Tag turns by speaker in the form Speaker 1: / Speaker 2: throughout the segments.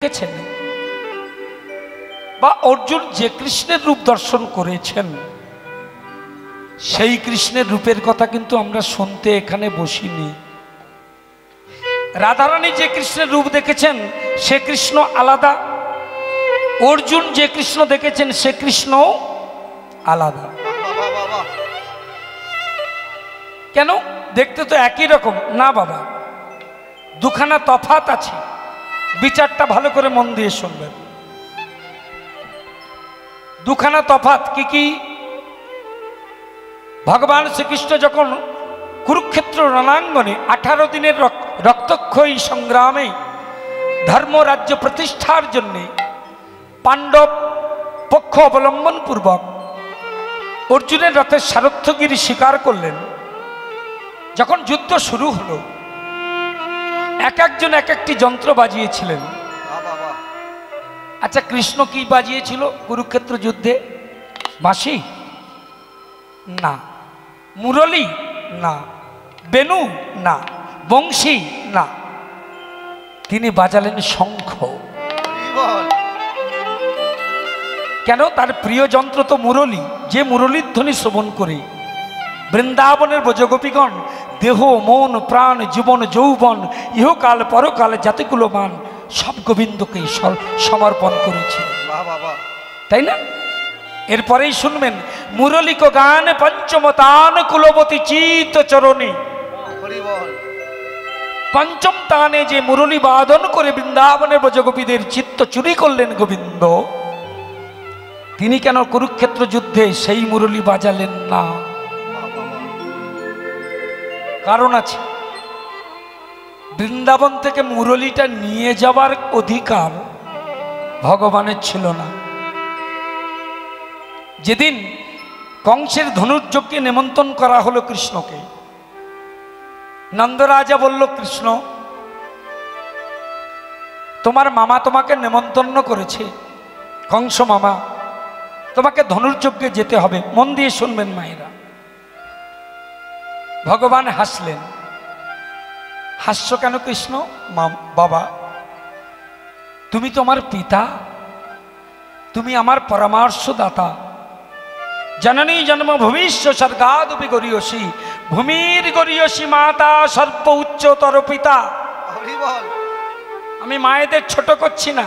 Speaker 1: দেখেছেন বা অর্জুন যে কৃষ্ণের রূপ দর্শন করেছেন সেই কৃষ্ণের রূপের কথা কিন্তু আমরা শুনতে এখানে বসিনি। রাধারানী যে কৃষ্ণের রূপ দেখেছেন সে কৃষ্ণ আলাদা, অর্জুন যে কৃষ্ণ দেখেছেন সে কৃষ্ণ আলাদা। কেন? দেখতে তো একই রকম না বাবা, দুখানা তফাৎ আছে। বিচারটা ভালো করে মন দিয়ে শুনবেন। দুখানা তফাৎ কি কি? ভগবান শ্রীকৃষ্ণ যখন কুরুক্ষেত্র রণাঙ্গনে 18 দিনের রক্তক্ষয়ী সংগ্রামে ধর্ম রাজ্য প্রতিষ্ঠার জন্য পাণ্ডব পক্ষ অবলম্বন পূর্বক অর্জুনের রথের সারথ্যগিরি স্বীকার করলেন, যখন যুদ্ধ শুরু হলো এক একজন এক একটি যন্ত্র বাজিয়েছিলেন। আচ্ছা, কৃষ্ণ কি বাজিয়েছিল কুরুক্ষেত্র যুদ্ধে? বাঁশি না, মুরলী না, বেনু না, বংশী না, তিনি বাজালেন শঙ্খ। কেন? তার প্রিয় যন্ত্র তো মুরলী। যে মুরলীর ধ্বনি শ্রবণ করে বৃন্দাবনের ব্রজগোপীগণ দেহ মন প্রাণ জীবন যৌবন ইহকাল পরকাল জাতিকুলো মান সব গোবিন্দকে সমর্পণ করেছিল, তাই না? এরপরেই শুনবেন মুরলিক গান পঞ্চমতান কুলবতী চিত চরণী। পঞ্চম তানে যে মুরলী বাদন করে বৃন্দাবনের ব্রজগোপীদের চিত্ত চুরি করলেন গোবিন্দ, তিনি কেন কুরুক্ষেত্র যুদ্ধে সেই মুরলী বাজালেন না? কারণ আছে। বৃন্দাবন থেকে মুরলীটা নিয়ে যাবার অধিকার ভগবানের ছিল না। যেদিন কংসের ধনুর্যজ্ঞে নেমন্তন্ন করা হলো কৃষ্ণকে, নন্দরাজা বলল, কৃষ্ণ তোমার মামা তোমাকে নেমন্তন্ন করেছে, কংস মামা, তোমাকে ধনুর্যজ্ঞে যেতে হবে। মন দিয়ে শুনবেন মায়েরা। ভগবান হাসলেন। হাস্য কেন কৃষ্ণ? বাবা, তুমি তো আমার পিতা, তুমি আমার পরামর্শদাতা। জননী জন্ম ভবিষ্য স্বর্গাদপি গরীয়সী, ভূমির গরীয়সী মাতা সর্ব উচ্চতর পিতা। আমি মায়েদের ছোট করছি না,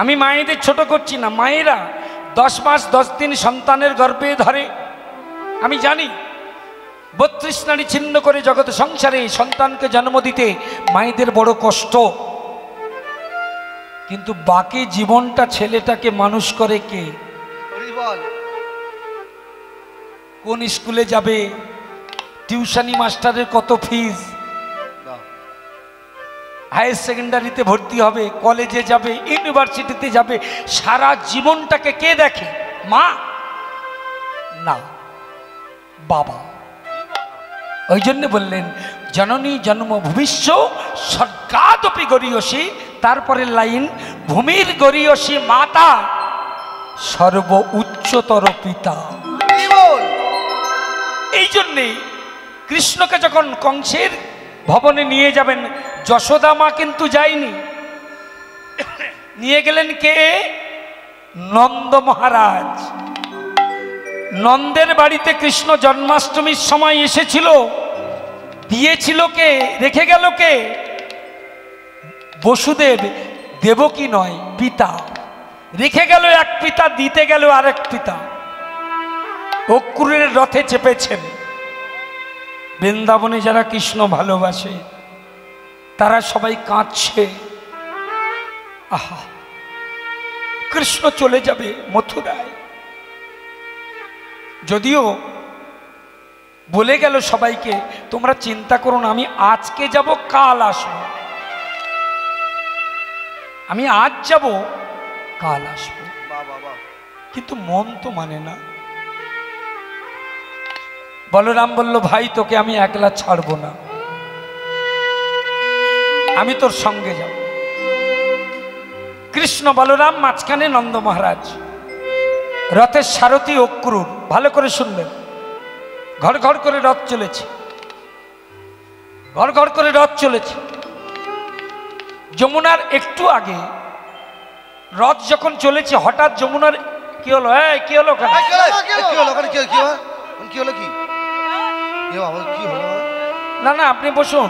Speaker 1: আমি মায়েদের ছোট করছি না। মায়েরা 10 মাস 10 দিন সন্তানের গর্ভে ধরে। আমি জানি 32 নারী ছিন্ন করে জগৎ সংসারে সন্তানকে জন্ম দিতে মায়েদের বড় কষ্ট, কিন্তু বাকি জীবনটা ছেলেটাকে মানুষ করে কে? কোন স্কুলে যাবে, টিউশনি মাস্টারের কত ফিস, হায়ার সেকেন্ডারিতে ভর্তি হবে, কলেজে যাবে, ইউনিভার্সিটিতে যাবে, সারা জীবনটাকে কে দেখে? মা না, বাবা। ওই জন্য বললেন জননী জন্ম ভবিষ্য স্বর্গাদপি গরীয়সী। তারপরে লাইন ভূমির গরীয়সী মাতা সর্ব উচ্চতর পিতা। এই জন্যে কৃষ্ণকে যখন কংসের ভবনে নিয়ে যাবেন, যশোদা মা কিন্তু যায়নি, নিয়ে গেলেন কে? নন্দ মহারাজ। নন্দের বাড়িতে কৃষ্ণ জন্মাষ্টমীর সময় এসেছিল, দিয়েছিল কে? রেখে গেল কে? বসুদেব। দেবকী নয়, পিতা। রেখে গেল এক পিতা, দিতে গেল আরেক পিতা। অক্রূরের রথে চেপেছেন। বৃন্দাবনে যারা কৃষ্ণ ভালোবাসে তারা সবাই কাঁদছে। আহা, কৃষ্ণ চলে যাবে মথুরায়। যদিও বলে গেল সবাইকে, তোমরা চিন্তা করো না, আমি আজকে যাব, কাল আসবো। আমি আজ যাব, কাল আসবো। কিন্তু মন তো মানে না। বলরাম বলল, ভাই তোকে আমি একলা ছাড়বো না, আমি তোর সঙ্গে যাব। কৃষ্ণ বলরাম মাঝখানে, নন্দ মহারাজ। রথের সারথি অক্রূর। ভালো করে শুনবেন। ঘর ঘর করে রথ চলেছে, ঘর ঘর করে রথ চলেছে। যমুনার একটু আগে রথ যখন চলেছে, হঠাৎ যমুনার কি হলো? কি হলো ওখানে? না না, আপনি বসুন।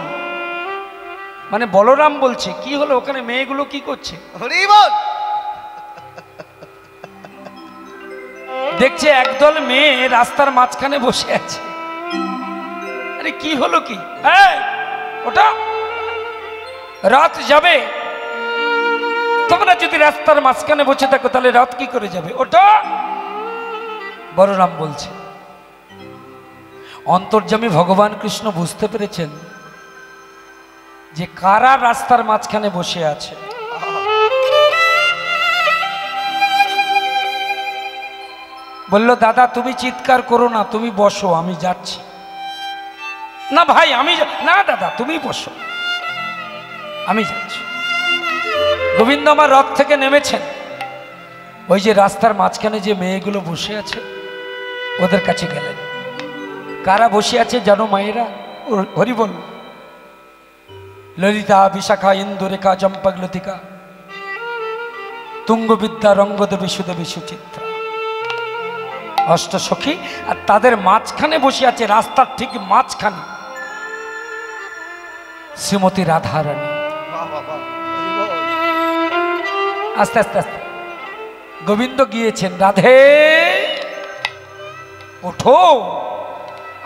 Speaker 1: মানে বলরাম বলছে কি হলো ওখানে, মেয়েগুলো কি করছে? দেখছে একদল মেয়ে রাস্তার মাঝখানে বসে আছে। আরে কি হলো কি? ওটা রথ যাবে, তোমরা যদি রাস্তার মাঝখানে বসে থাকো তাহলে রথ কি করে যাবে? ওটা বলরাম বলছে। অন্তর্যামী ভগবান কৃষ্ণ বুঝতে পেরেছেন যে কারা রাস্তার মাঝখানে বসে আছে। বলল, দাদা তুমি চিৎকার করো না, তুমি বসো, আমি যাচ্ছি। না ভাই আমি না, দাদা তুমি বসো, আমি যাচ্ছি। গোবিন্দ আমার রথ থেকে নেমেছেন, ওই যে রাস্তার মাঝখানে যে মেয়েগুলো বসে আছে ওদের কাছে গেলেন। কারা বসে আছে জানো মায়েরা? হরি বল। ললিতা, বিশাখা, ইন্দুরেখা, চম্পকলতিকা, তুঙ্গবিদ্যা, রঙ্গদেবী, সুদেবী, সুচিত্রা, অষ্টসখী। আর তাদের মাঝখানে বসে আছে, রাস্তার ঠিক মাঝখানে, শ্রীমতী রাধারানী। আস্তে আস্তে আস্তে গোবিন্দ গিয়েছেন, রাধে ওঠো,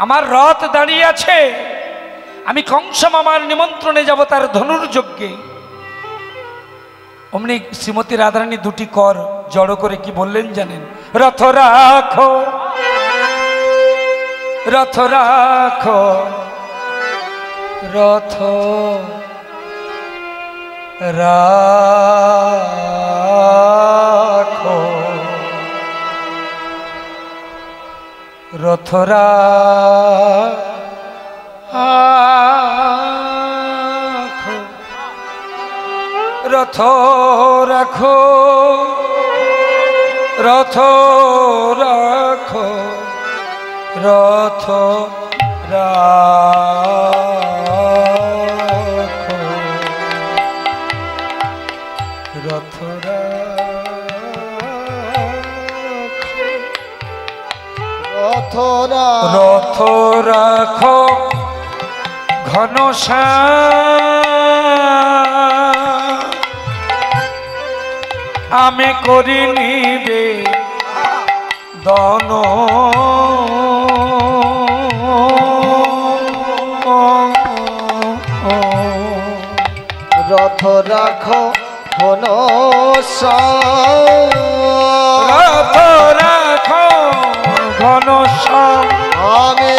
Speaker 1: আমার রথ দাঁড়িয়ে আছে, আমি কংস মামার নিমন্ত্রণে যাব তার ধনুর্যজ্ঞে। অমনি শ্রীমতী রাধারানী দুটি কর জড়ো করে কি বললেন জানেন? রথ রাখো, রথ রাখো, রথ রাখো, রথ রাখো, রথ রাখো, রথ রাখো, রথ রাখো, রথ রথ রাখো, ঘনশ্যাম আমি করি নিবেদন,
Speaker 2: রথ রাখো ঘনশ্যাম,
Speaker 1: রথ রাখো ঘনশ্যাম
Speaker 2: আমি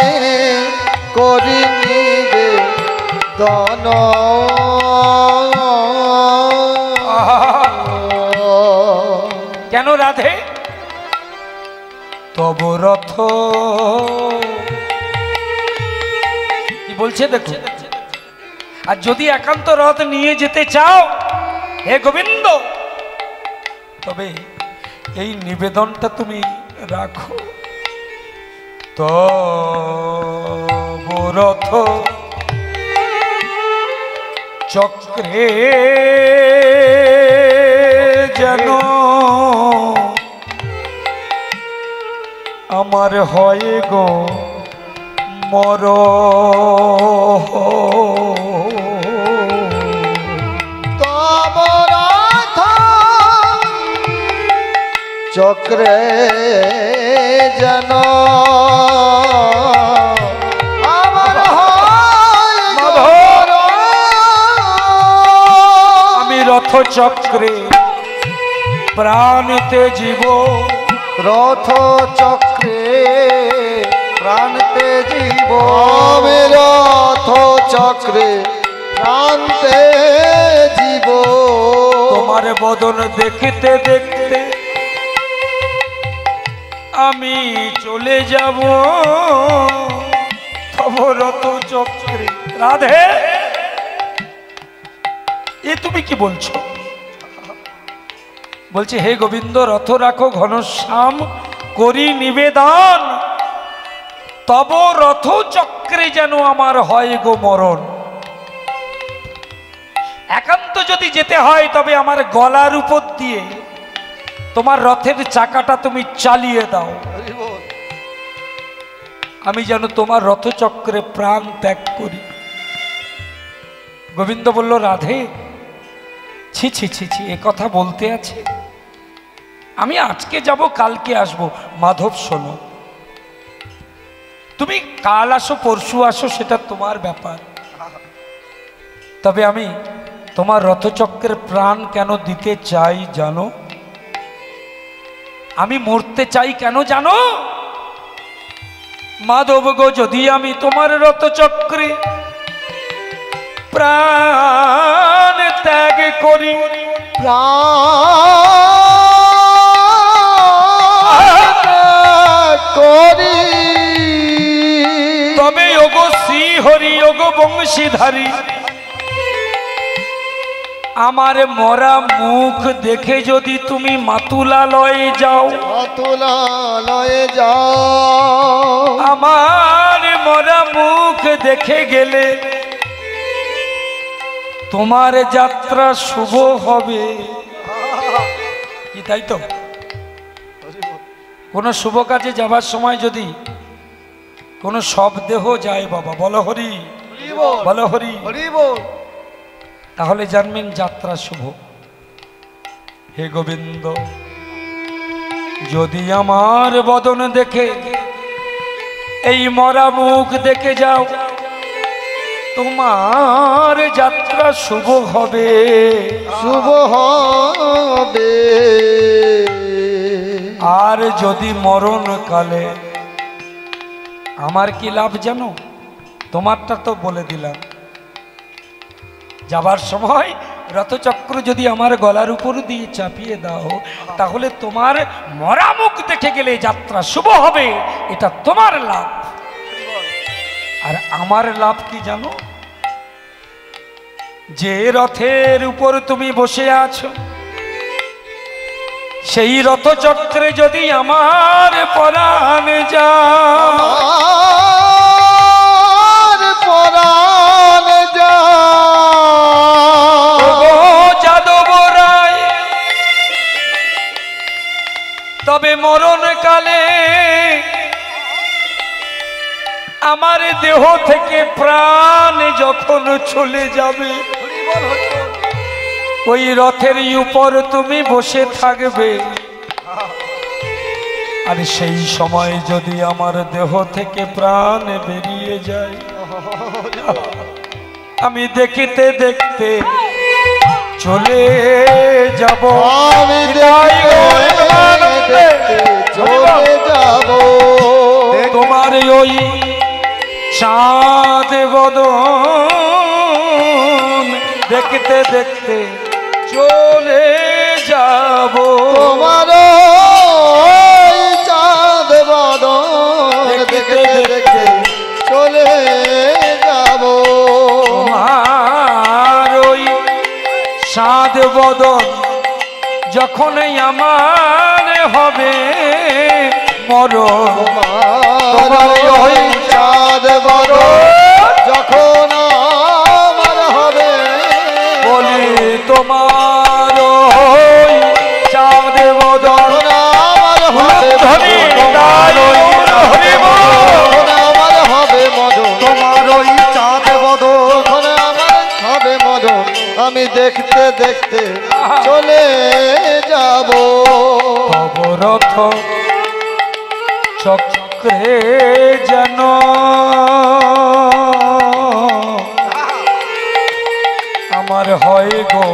Speaker 2: করি নিবেদন।
Speaker 1: কেন রাধে? তব রথ কি বলছে দেখো। আর যদি একান্ত রথ নিয়ে যেতে চাও হে গোবিন্দ, তবে এই নিবেদনটা তুমি রাখো। তব রথ চক্রে যেন আমার হয় গো মর,
Speaker 2: তব রথ চক্রে যেন আমার হয় মর।
Speaker 1: আমি রথ চক্রে প্রাণতে জীব,
Speaker 2: রথ চক্রে প্রাণতে জীব, আমি রথ চক্রে প্রাণতে জীব।
Speaker 1: তোমার বদন দেখতে দেখতে আমি চলে যাব তব রথ চক্রে। রাধে এ তুমি কি বলছো? বলছে হে গোবিন্দ, রথ রাখো ঘনশ্যাম করি নিবেদন, তব রথ চক্রে যেন আমার হয় গো মরণ। একান্ত যদি যেতে হয় তবে আমার গলার উপর দিয়ে তোমার রথের চাকাটা তুমি চালিয়ে দাও, আমি যেন তোমার রথচক্রে প্রাণ ত্যাগ করি। গোবিন্দ বলল, রাধে, ছি ছি ছি ছি, এ কথা বলতে আছে? আমি আজকে যাব, কালকে আসব। মাধব, শোনো, তুমি কাল আসো পরশু আসো সেটা তোমার ব্যাপার, তবে আমি তোমার রথচক্রের প্রাণ কেন দিতে চাই জানো? আমি মরতে চাই কেন জানো? মাধব গো, যদি আমি তোমার রথচক্রে প্রাণ ত্যাগ করি, তবে ওগো শ্রীহরি, ওগো বংশীধারী, আমার মরা মুখ দেখে যদি তুমি মাতুলালয়ে যাও,
Speaker 2: মাতুলালয়ে যাও,
Speaker 1: আমার মরা মুখ দেখে গেলে তোমার যাত্রা শুভ হবে। কি তাই তো? কোনো শুভ কাজে যাবার সময় যদি কোনো শবদেহ যায়, বাবা বলো হরি, বলো হরি, তাহলে জানবেন যাত্রা শুভ। হে গোবিন্দ, যদি আমার বদন দেখে, এই মরা মুখ দেখে যাও, তোমার যাত্রা শুভ হবে,
Speaker 2: শুভ হবে।
Speaker 1: আর যদি মরণ কালে, আমার কি লাভ জানো? তোমারটা তো বলে দিলাম, যাবার সময় রথচক্র যদি আমার গলার উপর দিয়ে চাপিয়ে দাও, তাহলে তোমার মরা মুখ দেখে গেলে যাত্রা শুভ হবে, এটা তোমার লাভ। আর আমার লাভ কি জানো? যে রথের উপর তুমি বসে আছো, সেই রথচক্রে যদি আমার পরাণ যায়,
Speaker 2: পরাণ যায়,
Speaker 1: যাদব রায়, তবে মরণ কালে আমার দেহ থেকে প্রাণ যখন চলে যাবে, ওই রথের উপর তুমি বসে থাকবে, আর সেই সময় যদি আমার দেহ থেকে প্রাণ বেরিয়ে যায়, আমি দেখতে দেখতে চলে যাব,
Speaker 2: আমি দেখতে চলে যাব,
Speaker 1: তোমার ওই চাঁদ বদন দেখতে দেখতে চলে যাব,
Speaker 2: তোমার চাঁদ বদন দেখতে দেখতে চলে যাব,
Speaker 1: তোমার ওই চাঁদ বদন যখনই আমার হবে মরণ,
Speaker 2: তোমার ওই চাঁদ বদন যখন আমার হবে,
Speaker 1: বলি তোমার ওই চাঁদ বদন
Speaker 2: আমার হবে,
Speaker 1: ধনী তাই
Speaker 2: আমার হবে মদন,
Speaker 3: তোমার ওই চাঁদ বদন
Speaker 2: যখন আমার হবে মদন, আমি দেখতে দেখতে চলে যাব,
Speaker 1: অবরথ চক্রে যেন আমার হয় গো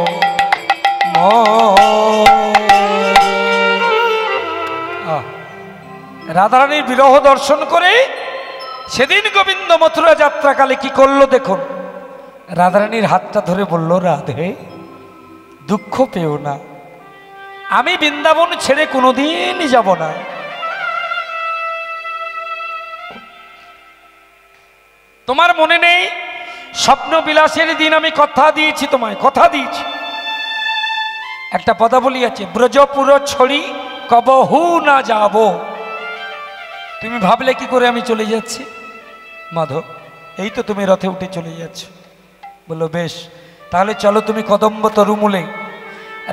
Speaker 1: রাধারানীর বিরহ দর্শন করে সেদিন গোবিন্দ মথুরা যাত্রাকালে কি করলো দেখুন। রাধারানীর হাতটা ধরে বলল, রাধে দুঃখ পেও না, আমি বৃন্দাবন ছেড়ে কোনোদিনই যাব না। তোমার মনে নেই স্বপ্ন বিলাসের দিন আমি কথা দিয়েছি, তোমায় কথা দিয়েছি, একটা পদাবলী আছে, ব্রজপুর ছড়ি কবহু না যাব। তুমি ভাবলে কি করে আমি চলে যাচ্ছি? মাধব, এই তো তুমি রথে উঠে চলে যাচ্ছ। বললো বেশ, তাহলে চলো তুমি কদম্ব তরুমূলে।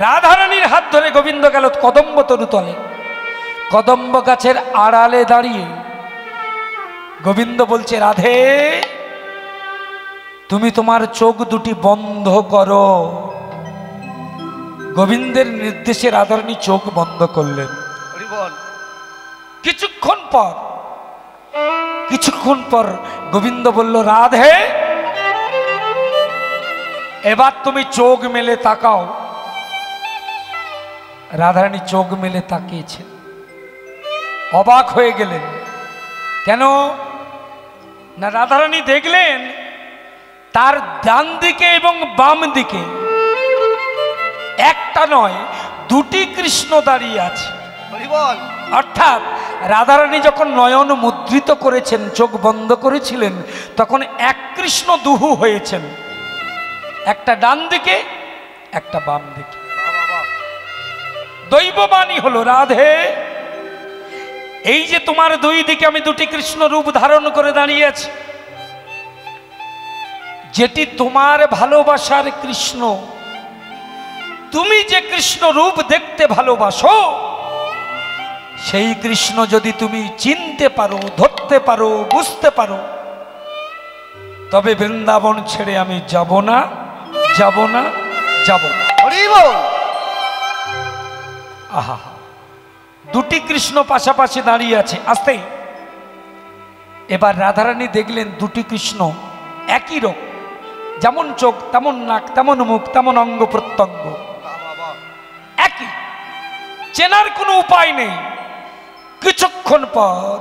Speaker 1: রাধারানীর হাত ধরে গোবিন্দ গেল কদম্ব তরু তলে। কদম্ব গাছের আড়ালে দাঁড়িয়ে গোবিন্দ বলছে, রাধে তুমি তোমার চোখ দুটি বন্ধ করো। গোবিন্দের নির্দেশে রাধারানী চোখ বন্ধ করলেন। কিছুক্ষণ পর গোবিন্দ বলল, রাধে এবার তুমি চোখ মেলে তাকাও। রাধারানী চোখ মেলে তাকিয়েছেন, অবাক হয়ে গেলেন। কেন না, রাধারানী দেখলেন তার ডান দিকে এবং বাম দিকে একটা নয় দুটি কৃষ্ণ দাঁড়িয়ে আছে। অর্থাৎ রাধারানী যখন নয়ন মুদ্রিত করেছেন, চোখ বন্ধ করেছিলেন, তখন এক কৃষ্ণ দুহু হয়েছেন, একটা ডান দিকে একটা বাম দিকে। দৈববাণী হলো, রাধে এই যে তোমার দুই দিকে আমি দুটি কৃষ্ণ রূপ ধারণ করে দাঁড়িয়ে আছি, যেটি তোমার ভালোবাসার কৃষ্ণ, তুমি যে কৃষ্ণ রূপ দেখতে ভালোবাসো, সেই কৃষ্ণ যদি তুমি চিনতে পারো, ধরতে পারো, বুঝতে পারো, তবে বৃন্দাবন ছেড়ে আমি যাব না, যাব না, যাব না। আহা, দুটি কৃষ্ণ পাশাপাশি দাঁড়িয়ে আছে। আস্তে এবার রাধারানী দেখলেন দুটি কৃষ্ণ একই রূপ, যেমন চোখ তেমন নাক, তেমন মুখ, তেমন অঙ্গ প্রত্যঙ্গ একই, চেনার কোনো উপায় নেই। কিছুক্ষণ পর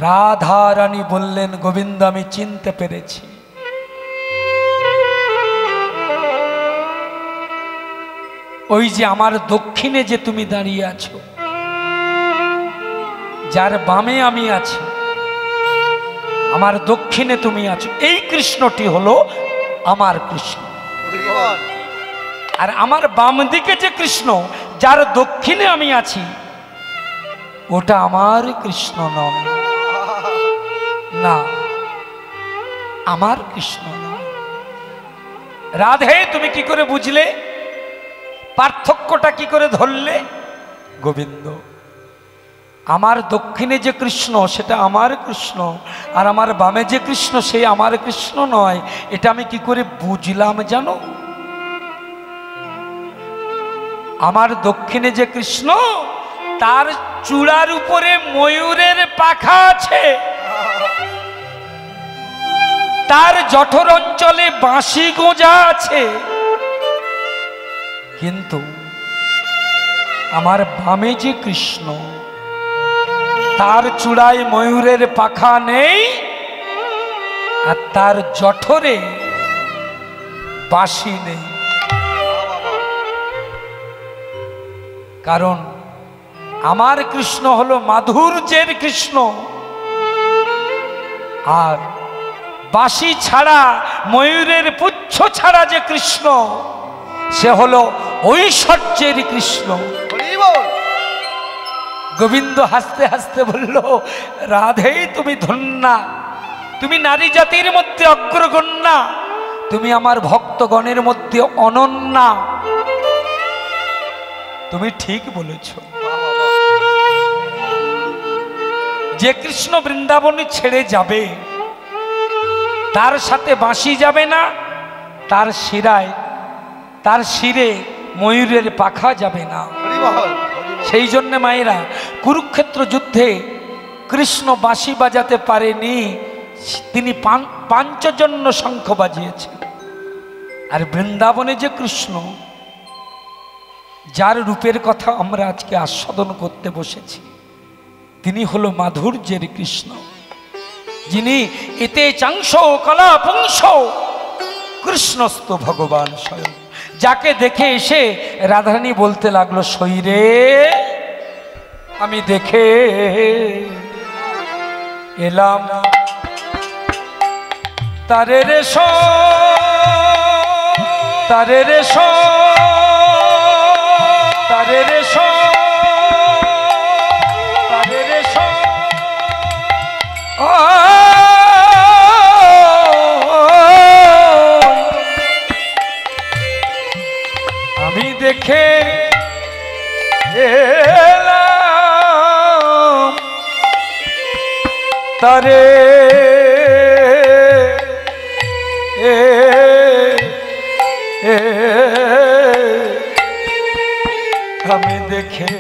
Speaker 1: রাধারানী বললেন, গোবিন্দ আমি চিনতে পেরেছি। ওই যে আমার দক্ষিণে যে তুমি দাঁড়িয়ে আছো, যার বামে আমি আছি, আমার দক্ষিণে তুমি আছো, এই কৃষ্ণটি হলো আমার কৃষ্ণ। আর আমার বাম দিকে যে কৃষ্ণ, যার দক্ষিণে আমি আছি, ওটা আমার কৃষ্ণ নয়, না আমার কৃষ্ণ নয়। রাধে তুমি কি করে বুঝলে? পার্থক্যটা কি করে ধরলে? গোবিন্দ আমার দক্ষিণে যে কৃষ্ণ সেটা আমার কৃষ্ণ, আর আমার বামে যে কৃষ্ণ সে আমার কৃষ্ণ নয়, এটা আমি কি করে বুঝলাম জানো? আমার দক্ষিণে যে কৃষ্ণ, তার চূড়ার উপরে ময়ূরের পাখা আছে, তার জঠর অঞ্চলে বাঁশি গোঁজা আছে, কিন্তু আমার বামে যে কৃষ্ণ, তার চূড়ায় ময়ূরের পাখা নেই, আর তার জঠরে বাঁশি নেই। কারণ আমার কৃষ্ণ হলো মাধুর্যের কৃষ্ণ, আর বাঁশি ছাড়া, ময়ূরের পুচ্ছ ছাড়া যে কৃষ্ণ, সে হলো ঐশ্বর্যের কৃষ্ণ। গোবিন্দ হাসতে হাসতে বলল, রাধে তুমি ধন্যা, তুমি নারী জাতির মধ্যে অগ্রগণ্যা, তুমি আমার ভক্তগণের মধ্যে অনন্যা। তুমি ঠিক বলেছ। যে কৃষ্ণ বৃন্দাবনে ছেড়ে যাবে, তার সাথে বাঁশি যাবে না, তার শিরায়, তার শিরে ময়ূরের পাখা যাবে না। সেই জন্য মায়েরা, কুরুক্ষেত্র যুদ্ধে কৃষ্ণ বাঁশি বাজাতে পারেনি, তিনি পাঞ্চজন্য শঙ্খ বাজিয়েছেন। আর বৃন্দাবনে যে কৃষ্ণ, যার রূপের কথা আমরা আজকে আস্বাদন করতে বসেছি, তিনি হলো মাধুর্যের কৃষ্ণ, যিনি এতে চাংশ কলা পুংস কৃষ্ণস্ত ভগবান স্বয়ং। যাকে দেখে এসে রাধারানী বলতে লাগলো, শরীরে আমি দেখে এলাম তারে রে তারে রে তারে রে তারে রে তারে আমি দেখে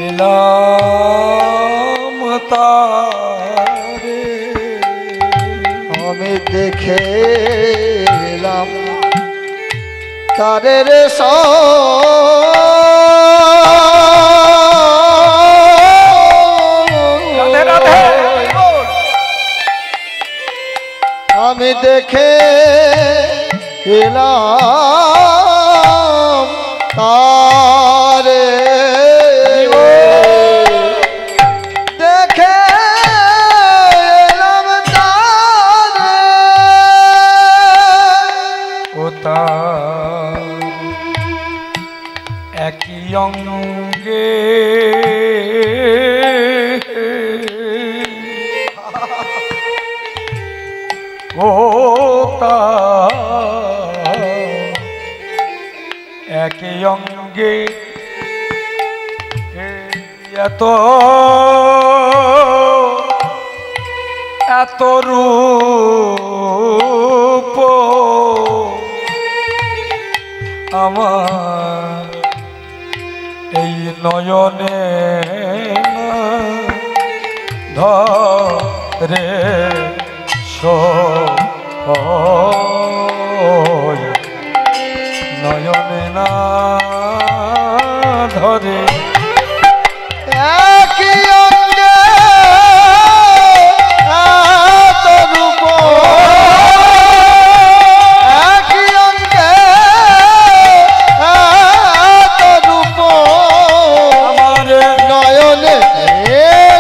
Speaker 1: এলাম তারে,
Speaker 2: আমি দেখে এলাম তারে রে
Speaker 1: রাধে রাধে।
Speaker 2: আমি দেখে এলাম তারে, দেখে এলাম তারে,
Speaker 1: ও তার একই অঙ্গে ও তার একই অঙ্গে এত এত রূপ আমার এই নয়নে ধরে নয়নে না ধরে
Speaker 2: একই অঙ্গে এত রূপ, একই অঙ্গে এত রূপ
Speaker 1: আমার
Speaker 2: নয়নে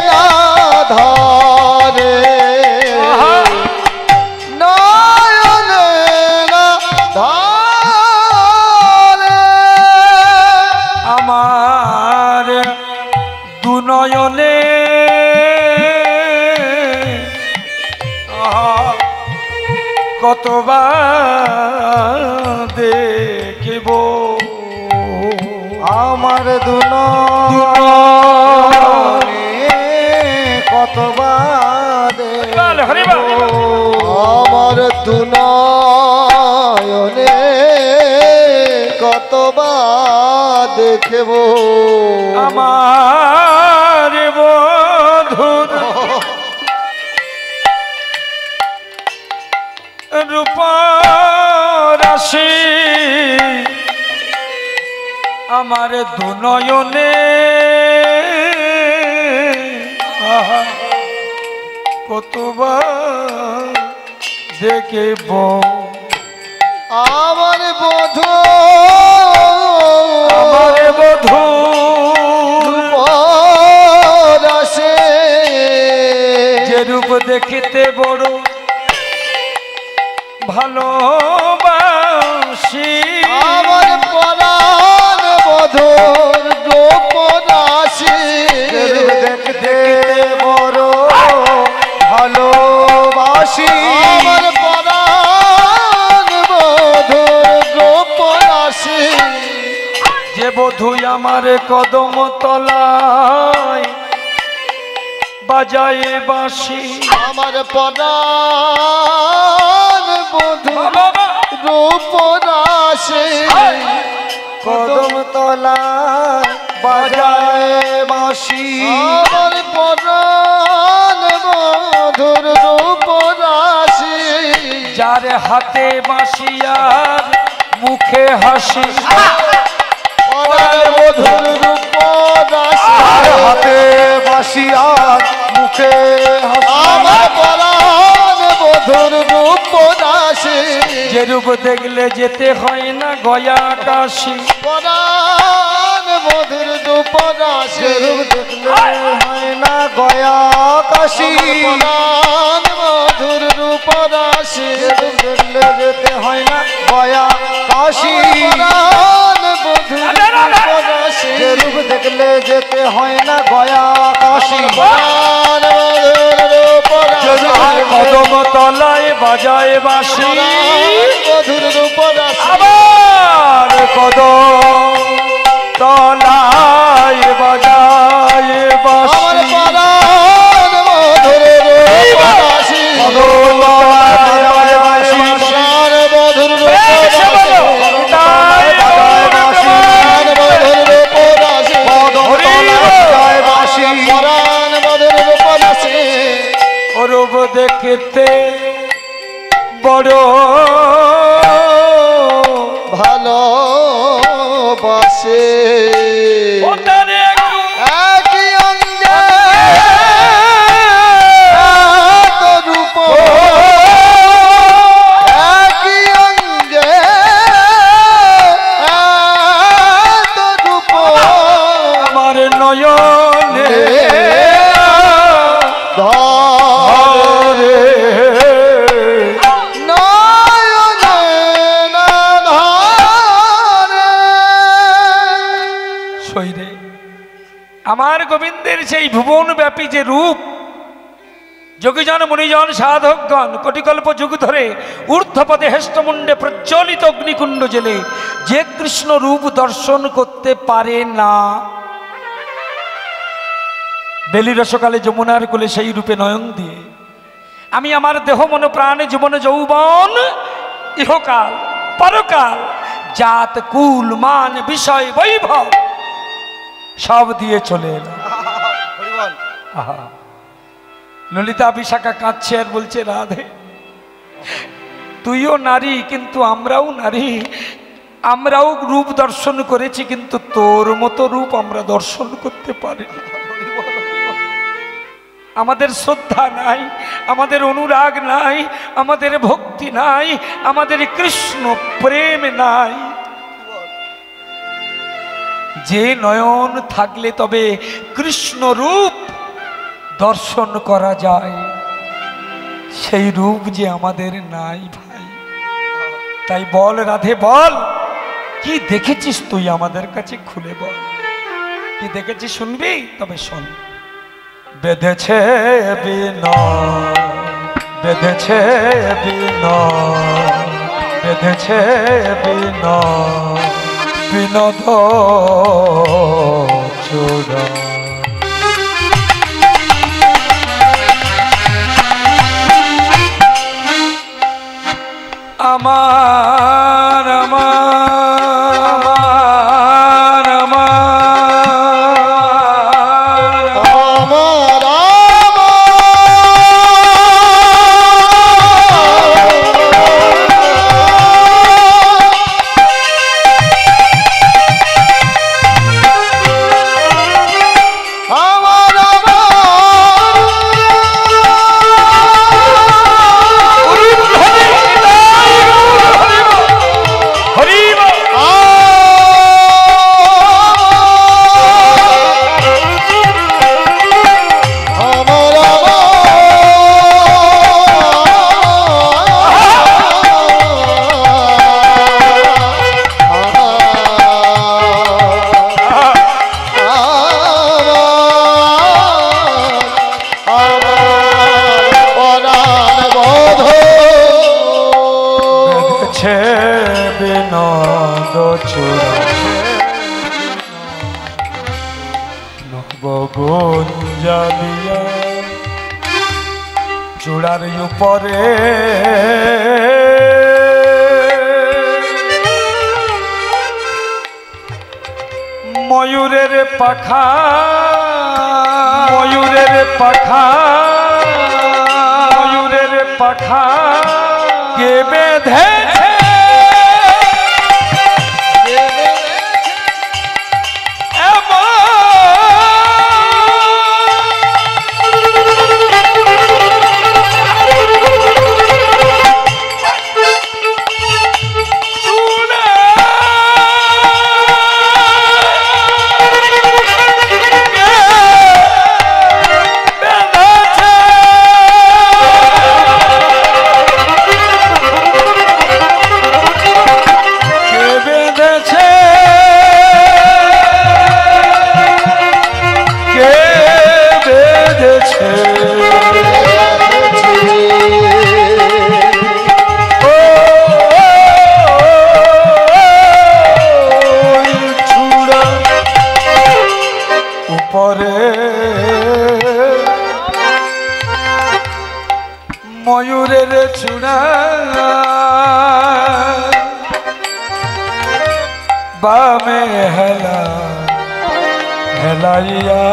Speaker 2: না ধরে, নয়নে না ধরে,
Speaker 1: আমার দু নয়নে কতবার দেখিব
Speaker 3: আমার কতবার
Speaker 2: আমার দুনয়নে কতবার দেখব,
Speaker 1: আমার বধুর রূপ রাশি আমার দু নয়নে কতবার দেখিব,
Speaker 2: আমার বধূ
Speaker 1: আমার বধূ
Speaker 2: পরাশে
Speaker 1: যে রূপ দেখিতে বড় ভালোবাসি,
Speaker 2: আমার পরাণ বধূর গোপনাশি
Speaker 3: দেখতে বড় ভালোবাসি,
Speaker 2: আমার পরাণ বধূর গোপনাশি
Speaker 1: যে বধূ আমার কদম তলায় বাজায় বাঁশি,
Speaker 2: আমার পরাণ বধূর রূপরাশি
Speaker 3: কদম তলায় বাজায় বাঁশি,
Speaker 2: আমার পরাণ বধূর রূপরাশি
Speaker 1: যার হাতে বাঁশি আর মুখে হাসি,
Speaker 2: পরাণ বধূর রূপরাশি
Speaker 3: আর হাতে বাঁশি আর মুখে হাসি,
Speaker 2: আমার পরাণ বধূর রূপরাশি
Speaker 1: যে রূপ দেখলে যেতে হয় না গয়া কাশি,
Speaker 2: পরাণ বধূর রূপরাশি
Speaker 3: দেখলে হয় না গয়া কাশি,
Speaker 2: পরাণ বধূর রূপরাশি
Speaker 3: দেখলে যেতে হয় না গয়া কাশি,
Speaker 2: পরাণ বধূর রূপরাশি
Speaker 3: যে রূপ দেখলে যেতে হয় না গয়া কাশি,
Speaker 2: পরাণ বধূর রূপরাশি
Speaker 1: কদম তলায় বাজায় বাঁশি,
Speaker 2: বধূর রূপরাশি
Speaker 1: আবার কদম তলায় বাজায়
Speaker 2: আমার পরাণ মধুর রূপ রাশি শ্মশান মধুর রূপ রাশি শ্মশান মধুর রূপ রাশি পরাণ মধুর রূপ রাশি
Speaker 1: অরূপ দেখতে বড়
Speaker 2: ভালোবাসে একই অঙ্গে এত রূপ একই অঙ্গে এত রূপ
Speaker 1: আমার নয়নে
Speaker 2: ধরে নয়নে না ধরে
Speaker 1: শৈরে আমার গোবিন্দের সেই ভুবন ব্যাপী যে রূপ যোগীজন মুনিজন সাধকগণ কোটিকল্প যুগ ধরে ঊর্ধ্বপদে হেষ্টমুণ্ডে প্রজ্বলিত অগ্নিকুণ্ড জেলে যে কৃষ্ণ রূপ দর্শন করতে পারে না, বেলি রসকালে যমুনার কোলে সেই রূপে নয়ন দিয়ে আমি আমার দেহ মন প্রাণ জীবন যৌবন ইহকাল পরকাল জাত কুল মান বিষয় বৈভব সব দিয়ে চলে এলাম। আহা, ললিতা বিশাখা কাঁদছে আর বলছে রাধে তুইও নারী কিন্তু আমরাও নারী, আমরাও রূপ দর্শন করেছি কিন্তু তোর মতো রূপ আমরা দর্শন করতে পারি না। আমাদের শ্রদ্ধা নাই, আমাদের অনুরাগ নাই, আমাদের ভক্তি নাই, আমাদের কৃষ্ণ প্রেম নাই। যে নয়ন থাকলে তবে কৃষ্ণ রূপ দর্শন করা যায়, সেই রূপ যে আমাদের নাই ভাই। তাই বল রাধে বল, কি দেখেছিস তুই আমাদের কাছে খুলে বল, কি দেখেছিস শুনবি? তবে শোন। বেঁধেছে বিনয় বেঁধেছে বিনয় বেঁধেছে বিনয় বিনোদ চূড়া আমার আমার আমার নবগুঞ্জালিয়া চূড়ার উপরে ময়ূরের পাখা ময়ূরের পাখা ময়ূরের পাখা কে বেঁধে ময়ূরের চূড়া বামে হেলা হেলাইয়া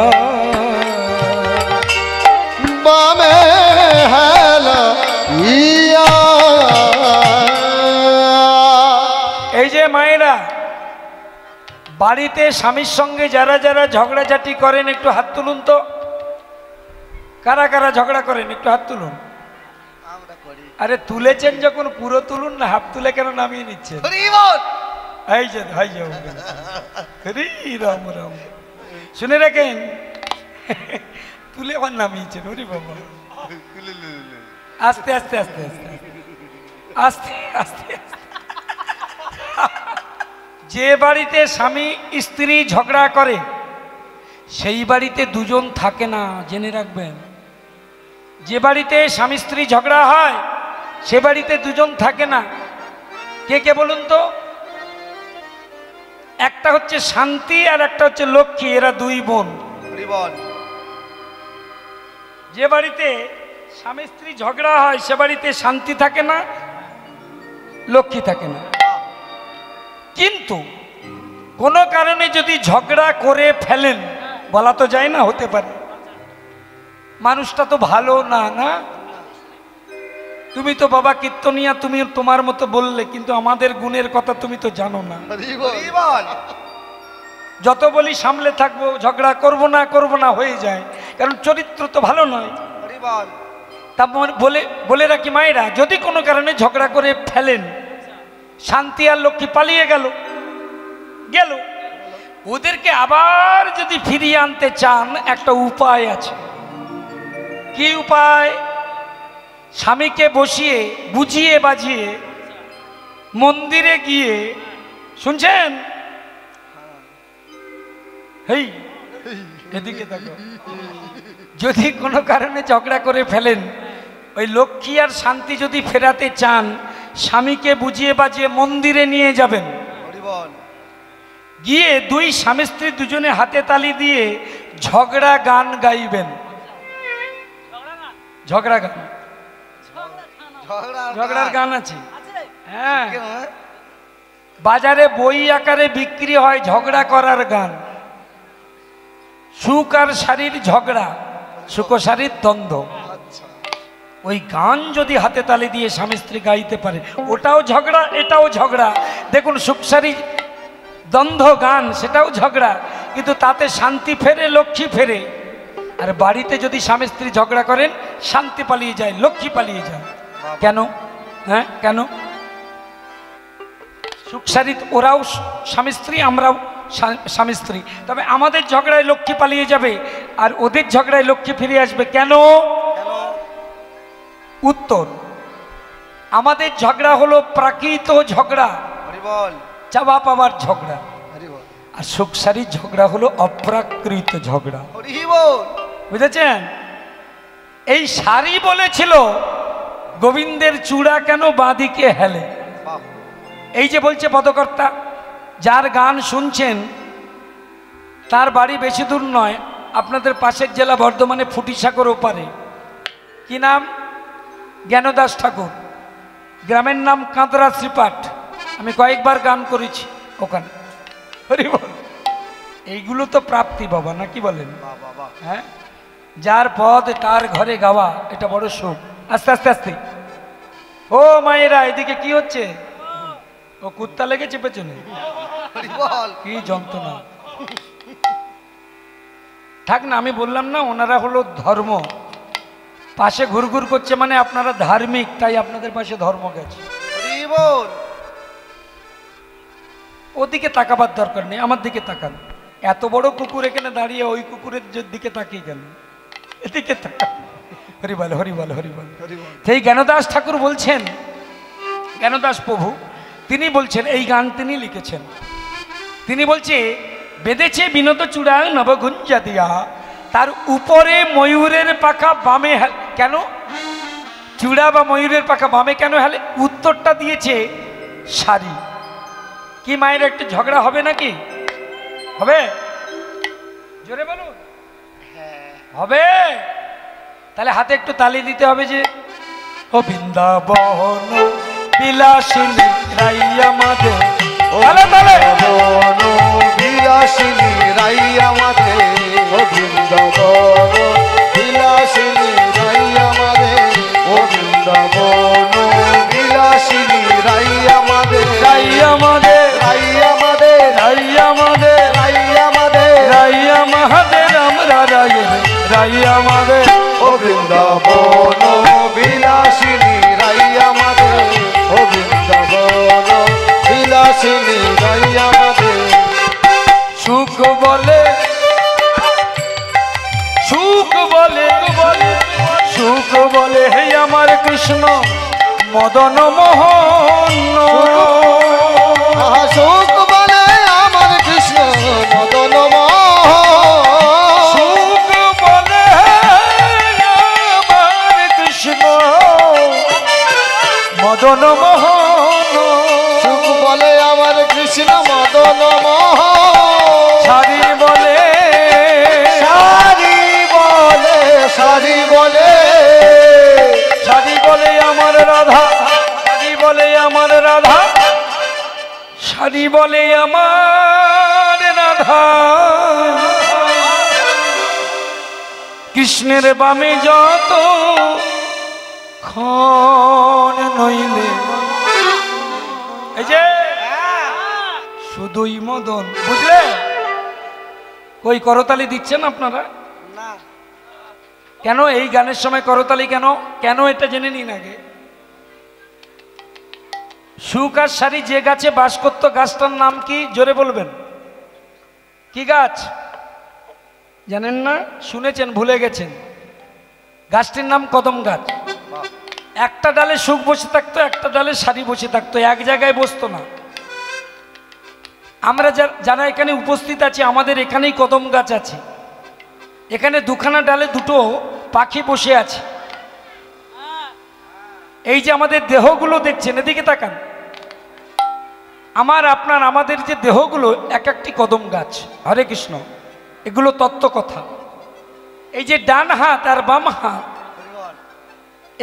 Speaker 2: বামে হেলা ইয়া।
Speaker 1: এই যে মায়েরা বাড়িতে স্বামীর সঙ্গে যারা যারা ঝগড়াঝাটি করেন একটু হাত তুলুন তো। কারা কারা ঝগড়া করেন একটু হাত তুলুন। আরে তুলেছেন যখন পুরো তুলুন না, হাত তুলে কেন নামিয়ে নিচ্ছেন? এই যে হরি রাম রাম, শুনে রাখেন তুলে আবার নামিয়েছেন। হরি বাবা, আস্তে আস্তে আস্তে আস্তে আস্তে আস্তে। যে বাড়িতে স্বামী স্ত্রী ঝগড়া করে সেই বাড়িতে দুজন থাকে না, জেনে রাখবেন। যে বাড়িতে স্বামী স্ত্রী ঝগড়া হয় সে বাড়িতে দুজন থাকে না। কে কে বলুন তো? একটা হচ্ছে শান্তি আর একটা হচ্ছে লক্ষ্মী, এরা দুই বোন। যে বাড়িতে স্বামী স্ত্রী ঝগড়া হয় সে বাড়িতে শান্তি থাকে না, লক্ষ্মী থাকে না। কিন্তু কোনো কারণে যদি ঝগড়া করে ফেলেন, বলা তো যায় না, হতে পারে মানুষটা তো ভালো না, না তুমি তো বাবা কীর্তনিয়া, তুমি তোমার মতো বললে, কিন্তু আমাদের গুণের কথা তুমি তো জানো না। যত বলি সামলে থাকবো, ঝগড়া করব না হয়ে যায়, কারণ চরিত্র তো ভালো নয়। তারপর বলে রাখি মায়েরা, যদি কোনো কারণে ঝগড়া করে ফেলেন, শান্তি আর লক্ষ্মী পালিয়ে গেল, ওদেরকে আবার যদি ফিরিয়ে আনতে চান একটা উপায় আছে। কি উপায়? স্বামীকে বসিয়ে বুঝিয়ে বাজিয়ে মন্দিরে গিয়ে, শুনছেন? হেই এদিকে দেখো, যদি কোনো কারণে ঝগড়া করে ফেলেন, ওই লক্ষ্মী আর শান্তি যদি ফেরাতে চান, স্বামীকে বুঝিয়ে বাজিয়ে মন্দিরে নিয়ে যাবেন। গিয়ে দুই স্বামী স্ত্রী দুজনে হাতে তালি দিয়ে ঝগড়া গান গাইবেন। ঝগড়ার গান আছে, হ্যাঁ, বাজারে বই আকারে বিক্রি হয় ঝগড়া করার গান। সুখ আর শারীর ঝগড়া, সুখ শারীর দ্বন্দ্ব। ওই গান যদি হাতে তালি দিয়ে স্বামী স্ত্রী গাইতে পারে, ওটাও ঝগড়া এটাও ঝগড়া। দেখুন, সুখ শারীর দ্বন্দ্ব গান, সেটাও ঝগড়া, কিন্তু তাতে শান্তি ফেরে, লক্ষ্মী ফেরে। আর বাড়িতে যদি স্বামী স্ত্রী ঝগড়া করেন, শান্তি পালিয়ে যায়, লক্ষ্মী পালিয়ে যায়। কেন? হ্যাঁ, কেন? সুখ শারীর ওরাও স্বামী স্ত্রী, আমরাও স্বামী স্ত্রী, তবে আমাদের ঝগড়ায় লক্ষ্মী পালিয়ে যাবে আর ওদের ঝগড়ায় লক্ষ্মী ফিরে আসবে। কেন? উত্তর, আমাদের ঝগড়া হলো প্রাকৃত ঝগড়া, চাওয়া পাওয়ার ঝগড়া, আর সুখ শারীর ঝগড়া হলো অপ্রাকৃত ঝগড়া। বুঝেছেন? এই শাড়ি বলেছিল গোবিন্দের চূড়া কেন বাঁদিকে হেলে। এই যে বলছে পদকর্তা, যার গান শুনছেন তার বাড়ি বেশি দূর নয়, আপনাদের পাশের জেলা বর্ধমানে ফুটিসাগর ওপারে। কি নাম? জ্ঞানদাস ঠাকুর। গ্রামের নাম কাঁদরা শ্রীপাঠ। আমি কয়েকবার গান করেছি ওখানে। এইগুলো তো প্রাপ্তি বাবা, না কি বলেন? হ্যাঁ, যার পদ তার ঘরে গাওয়া, এটা বড় সুখ। আস্তে আস্তে আস্তে। ও মায়েরা, এদিকে কি হচ্ছে? ও কুত্তা লেগেছে পেছনে, কি যন্ত্রণা। থাক না, আমি বললাম না ওনারা হলো ধর্ম, পাশে ঘুরঘুর করছে মানে আপনারা ধার্মিক, তাই আপনাদের পাশে ধর্ম গেছে। ওদিকে তাকাবার দরকার নেই, আমার দিকে তাকান। এত বড় কুকুর এখানে দাঁড়িয়ে ওই কুকুরের দিকে তাকিয়ে গেল, এদিকে তাকান। হরিবল হরিবল হরিবল। সেই জ্ঞানদাস ঠাকুর বলছেন, জ্ঞানদাস প্রভু তিনি বলছেন, এই গান তিনি লিখেছেন। তিনি বলছে, বেঁধেছে বিনোদ চূড়া নবগুঞ্জা দিয়া, তার উপরে ময়ূরের পাখা বামে। কেন চূড়া বা ময়ূরের পাখা বামে কেন হেলে? উত্তরটা দিয়েছে শাড়ি। কি মায়ের একটু ঝগড়া হবে নাকি? হবে? জোরে বলুন। হবে? তাহলে হাতে একটু তালি দিতে হবে যে ও বৃন্দাবন বিলাসিনী রাই আমাদের, তালে তালে
Speaker 3: বন বিলাসিনী রাই আমাদের,
Speaker 2: ও বৃন্দাবন বিলাসিনী রাই আমাদের,
Speaker 3: ও বৃন্দাবন বিলাসিনী রাই আমাদের,
Speaker 1: রাই আমাদের,
Speaker 3: রাই আমাদের,
Speaker 1: রাই আমাদের,
Speaker 3: রাই আমাদের,
Speaker 1: রাই আমাদের, আমরা রায়ের রাই আমাদের।
Speaker 3: ও বৃন্দাবন বিলাসিনী রাই আমাদের,
Speaker 2: ও বৃন্দাবন বিলাসিনী রাই আমাদের,
Speaker 1: সুখ বলে, সুখ বলে, সুখ বলে হে আমার কৃষ্ণ মদন মোহন,
Speaker 2: আহা সুখ বলে আমার কৃষ্ণ মদন মোহন,
Speaker 1: সুখ বলে আমার কৃষ্ণ মদন মোহন,
Speaker 2: সুখ বলে আমার কৃষ্ণ মদন মোহন,
Speaker 1: সারি বলে,
Speaker 3: সারি বলে, সারি বলে,
Speaker 1: সারি বলে আমার রাধা, সারি বলে আমার রাধা, সারি বলে আমার রাধা, কৃষ্ণের বামে যত ক্ষণ নইলে, এই যে শুধুই মদন, বুঝলে? ওই করতালি দিচ্ছেন আপনারা? কেন এই গানের সময় করতালি কেন? কেন এটা জেনে নিন আগে। সুখ আর সারি যে গাছে বাস করতো গাছটার নাম কি? জোরে বলবেন। কি গাছ জানেন না? শুনেছেন, ভুলে গেছেন। গাছটির নাম কদম গাছ। একটা ডালে সুখ বসে থাকতো, একটা ডালে সারি বসে থাকতো, এক জায়গায় বসতো না। আমরা যারা এখানে উপস্থিত আছি, আমাদের এখানেই কদম গাছ আছে। এখানে দুখানা ডালে দুটো পাখি বসে আছে। এই যে আমাদের দেহগুলো দেখছেন, এদিকে তাকান। আমার আপনার আমাদের যে দেহগুলো এক একটি কদম গাছ। হরে কৃষ্ণ। এগুলো তত্ত্ব কথা। এই যে ডান হাত আর বাম হাত,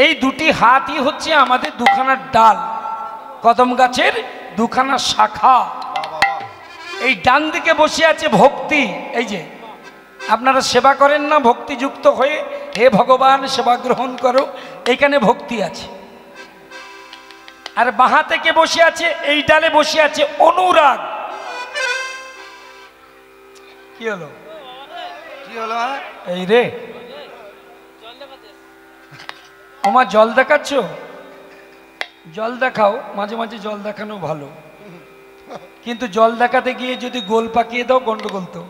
Speaker 1: এই দুটি হাতই হচ্ছে আমাদের দুখানা ডাল, কদম গাছের দুখানা শাখা। এই ডান দিকে বসে আছে ভক্তি। এই যে আপনারা সেবা করেন না ভক্তিযুক্ত হয়ে, হে ভগবান সেবা গ্রহণ করো, এইখানে ভক্তি আছে। আর বাঁ থেকে বসে আছে, এই ডালে বসে আছে অনুরাগ। কি হলো?
Speaker 3: কি হলো?
Speaker 1: এই রে আমার জল দেখাচ্ছ? জল দেখাও, মাঝে মাঝে জল দেখানো ভালো, কিন্তু জল দেখাতে গিয়ে যদি গোল পাকিয়ে দাও গন্ডগোল তো।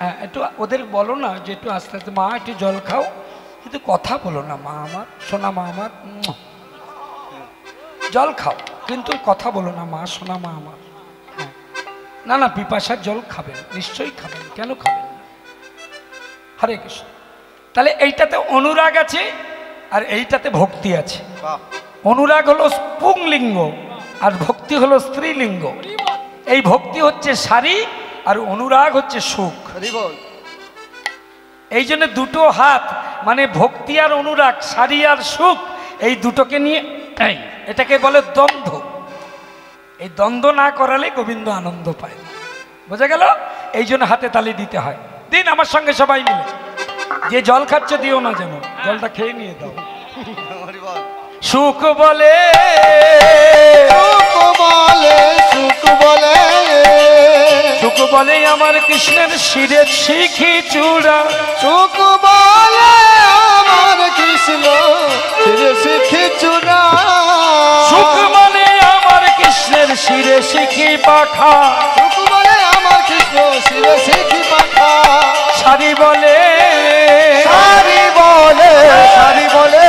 Speaker 1: হ্যাঁ, একটু ওদের বলো না যে একটু আস্তে আস্তে, মা একটু জল খাও, কিন্তু কথা বলো না মা আমার, সোনা মা আমার, জল খাও কিন্তু কথা বলো না মা, সোনা মা আমার। হ্যাঁ, না না, পিপাসার জল খাবেন, নিশ্চয়ই খাবেন, কেন খাবেন না? হরে কৃষ্ণ। তাহলে এইটাতে অনুরাগ আছে আর এইটাতে ভক্তি আছে। অনুরাগ হলো পুংলিঙ্গ আর ভক্তি হলো স্ত্রীলিঙ্গ। এই ভক্তি হচ্ছে সারি আর অনুরাগ হচ্ছে সুখ। এই জন্য দুটো হাত মানে ভক্তি আর অনুরাগ, সারি আর সুখ, এই দুটোকে নিয়ে এটাকে বলে দ্বন্দ্ব। এই দ্বন্দ্ব না করালে গোবিন্দ আনন্দ পায় না। বোঝা গেল? এই জন্য হাতে তালি দিতে হয়। দিন আমার সঙ্গে সবাই মিলে। যে জল খাচ্ছে দিও না যেন, জলটা খেয়ে নিয়ে দাও। সুখ বলে,
Speaker 2: সুখ বলে, সুখ বলে,
Speaker 1: সুখ বলে আমার কৃষ্ণের শিরে শিখি চূড়া।
Speaker 2: সুখ বলে আমার কৃষ্ণ শিরে শিখি চূড়া।
Speaker 1: সুখ বলে আমার কৃষ্ণের শিরে শিখি পাখা।
Speaker 2: সুখ বলে আমার কৃষ্ণ শিরে শিখি পাখা।
Speaker 1: সারি বলে,
Speaker 3: সারি বলে, সারি বলে,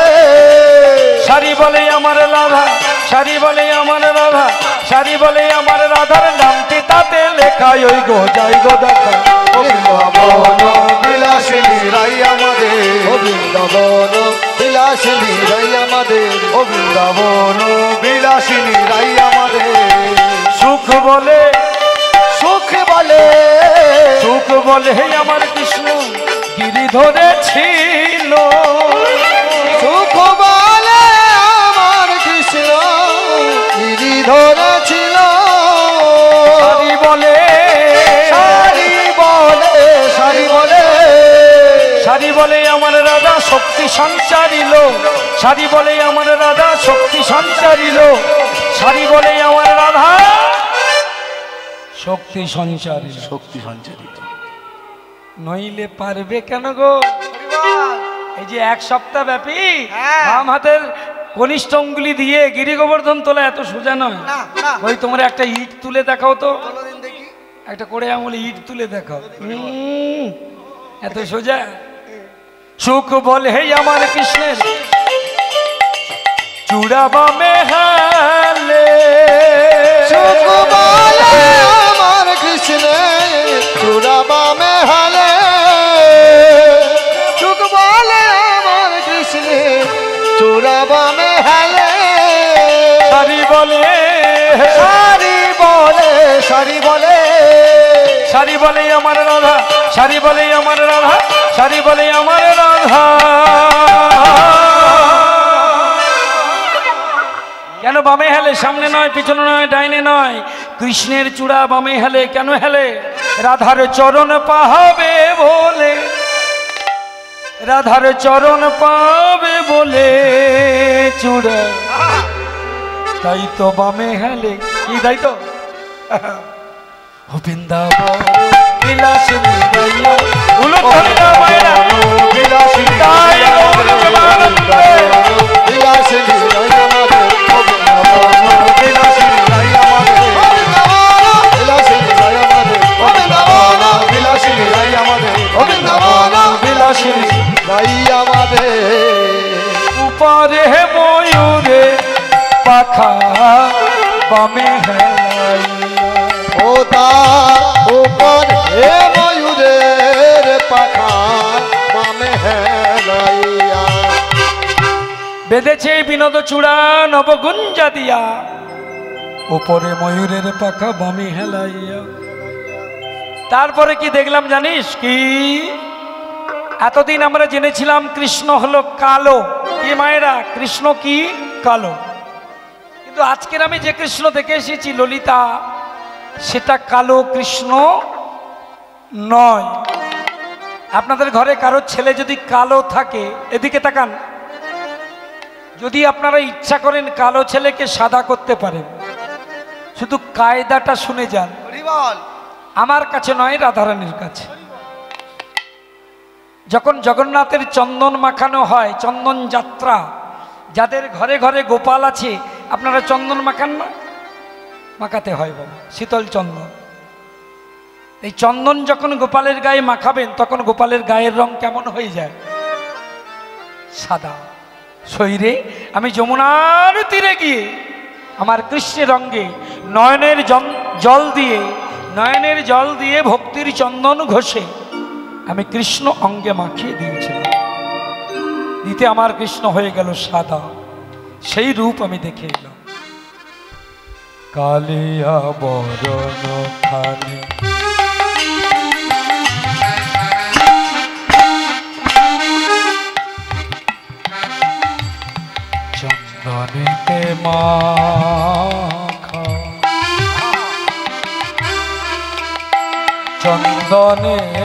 Speaker 1: সারি বলে আমার রাধা, সারি বলে আমার রাধা, সারি বলে আমার রাধার নামটি তাতে লেখা, ওই গো যাই গো দেখা।
Speaker 3: বৃন্দাবন বিলাসিনী রাই আমাদের,
Speaker 2: ও বৃন্দাবন বিলাসিনী রাই আমাদের,
Speaker 3: ও বৃন্দাবন বিলাসিনী রাই আমাদের।
Speaker 1: সুখ বলে,
Speaker 3: সুখ বলে,
Speaker 1: সুখ বলে আমার কৃষ্ণ গিরি ধরেছিল।
Speaker 2: সুখ বলে
Speaker 1: সারি বলে আমার রাধা শক্তি সঞ্চারিল, সারি বলে আমার রাধা শক্তি সঞ্চারিল।
Speaker 3: শক্তি সঞ্চারিত।
Speaker 1: নইলে পারবে কেন গো? এই যে এক সপ্তাহ ব্যাপী
Speaker 2: হ্যাঁ।
Speaker 1: বাম হাতের কনিষ্ঠ অঙ্গুলি দিয়ে গিরি গোবর্ধন তোলা এত সোজা নয়।
Speaker 2: না না
Speaker 1: ওই তোমরা একটা ইট তুলে দেখাও তো,
Speaker 2: কোনোদিন দেখি।
Speaker 1: একটা করে আঙুলে ইট তুলে দেখাও। এত সোজা? সুখ বলে হে আমার কৃষ্ণের চূড়া বামে হালে,
Speaker 2: সুখ বলে আমার কৃষ্ণে চূড়া বামে হালে, সুখ বলে আমার কৃষ্ণে চূড়া বামে হালে।
Speaker 1: সারি বলে
Speaker 3: সারি বলে, সারি বলে,
Speaker 1: সারি বলে আমার রাধা, সারি বলে আমার রাধা, সারি বলে আমার রাধা। কেন বামে হেলে? সামনে নয়, পিছনে নয়, ডাইনে নয়, কৃষ্ণের চূড়া বামে হেলে। কেন হেলে? রাধার চরণ পাহাবে বলে, রাধার চরণ পাবে বলে চূড়া, তাই তো বামে হেলে। কি তাই তো? বৃন্দাবন বিলাসিনী গাইয়া উলুধ্বনি না মায়েরা
Speaker 3: বিলাসিনী
Speaker 1: তাই গৌর প্রেমানন্দে।
Speaker 3: বিলাসিনী রাই আমাদের, বিলাসিনী রাই আমাদের, বিলাসিনী রাই আমাদের, বিলাসিনী রাই আমাদের,
Speaker 1: বিলাসিনী
Speaker 3: রাই আমাদের।
Speaker 1: উপরে ময়ূরে পাখা বামে হেলাইয়া,
Speaker 3: ও তার উপর হে ময়ূরের পাখা বামে হেলাইয়া,
Speaker 1: বেঁধেছে বিনোদ চূড়া নবগুঞ্জা দিয়া, উপরে ময়ূরের পাখা বামে হেলাইয়া। তারপরে কি দেখলাম জানিস কি? এতদিন আমরা জেনেছিলাম কৃষ্ণ হলো কালো। কি মায়েরা? কৃষ্ণ কি? কালো। কিন্তু আজকের আমি যে কৃষ্ণ দেখে এসেছি ললিতা, সেটা কালো কৃষ্ণ নয়। আপনাদের ঘরে কারো ছেলে যদি কালো থাকে, এদিকে তাকান, যদি আপনারা ইচ্ছা করেন কালো ছেলেকে সাদা করতে পারেন, শুধু কায়দাটা শুনে যান।
Speaker 2: হরিবল।
Speaker 1: আমার কাছে নয়, রাধারানীর কাছে। যখন জগন্নাথের চন্দন মাখানো হয়, চন্দন যাত্রা, যাদের ঘরে ঘরে গোপাল আছে, আপনারা চন্দন মাখান না? মাখাতে হয় বাবা, শীতল চন্দন। এই চন্দন যখন গোপালের গায়ে মাখাবেন, তখন গোপালের গায়ের রং কেমন হয়ে যায়? সাদা। শরীরে আমি যমুনার তীরে গিয়ে আমার কৃষ্ণের রঙে নয়নের জল দিয়ে, নয়নের জল দিয়ে ভক্তির চন্দন ঘষে আমি কৃষ্ণ অঙ্গে মাখিয়ে দিয়েছিলাম। দিতে আমার কৃষ্ণ হয়ে গেল সাদা। সেই রূপ আমি দেখে এলাম। কালিয়া বরণ খানি চন্দনেতে মাখা, চন্দনেতে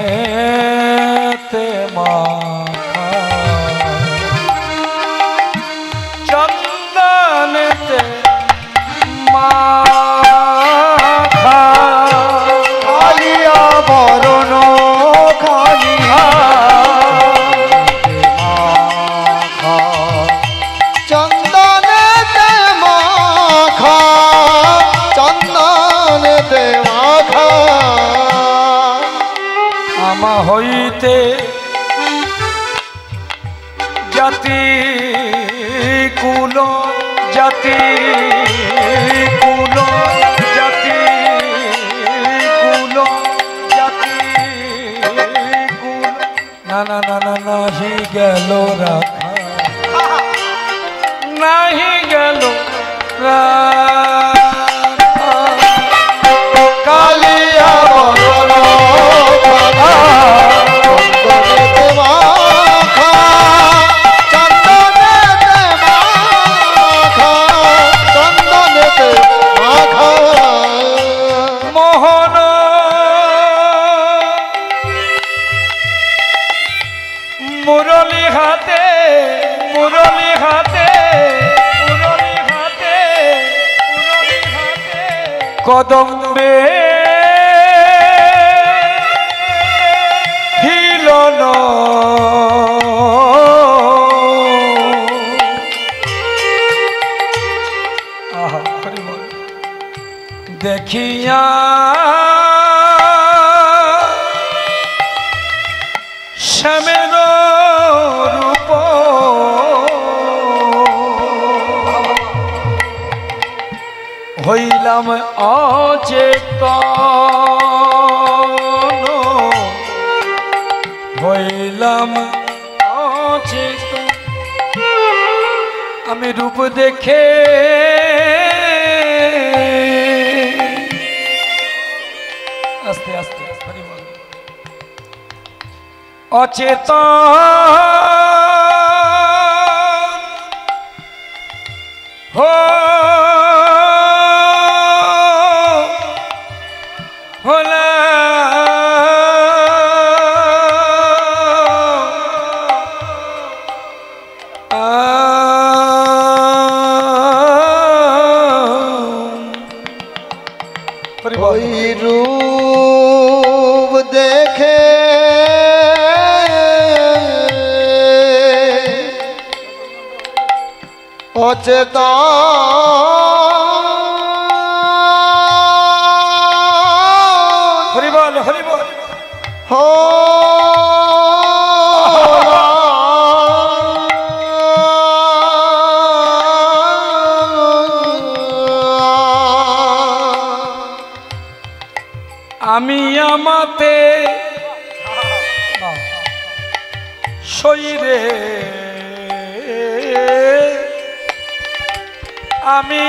Speaker 1: মাখা, চন্দনেতে মাখা,
Speaker 3: কালিয়া বরণ কালিয়া মাখা,
Speaker 2: চন্দনেতে মাখা, চন্দনেতে মাখা,
Speaker 1: আমা হইতে জাতি কুল, জাতি কুল, জাতি কুল, জাতি কুল, না না না না নাহি গেল রাখা, নাহি গেল রাখা।
Speaker 3: কালিয়া বরণ
Speaker 2: চন্দনেতে মাখা, চন্দনেতে মাখা, চন্দনেতে মাখা।
Speaker 1: মোহন মুরলী হাতে, মুরলী হাতে কদম্বে হিলন দেখিয়া শ্যামের রূপ হইলাম অচেতন হইলাম অচেতন আমি রূপ দেখে আস্তে আস্তে অচেতন হলা
Speaker 2: ওই রূপ দেখে অচেতন
Speaker 1: হরি বল হরি বল
Speaker 2: हो
Speaker 1: আমি আমাতে শরীরে আমি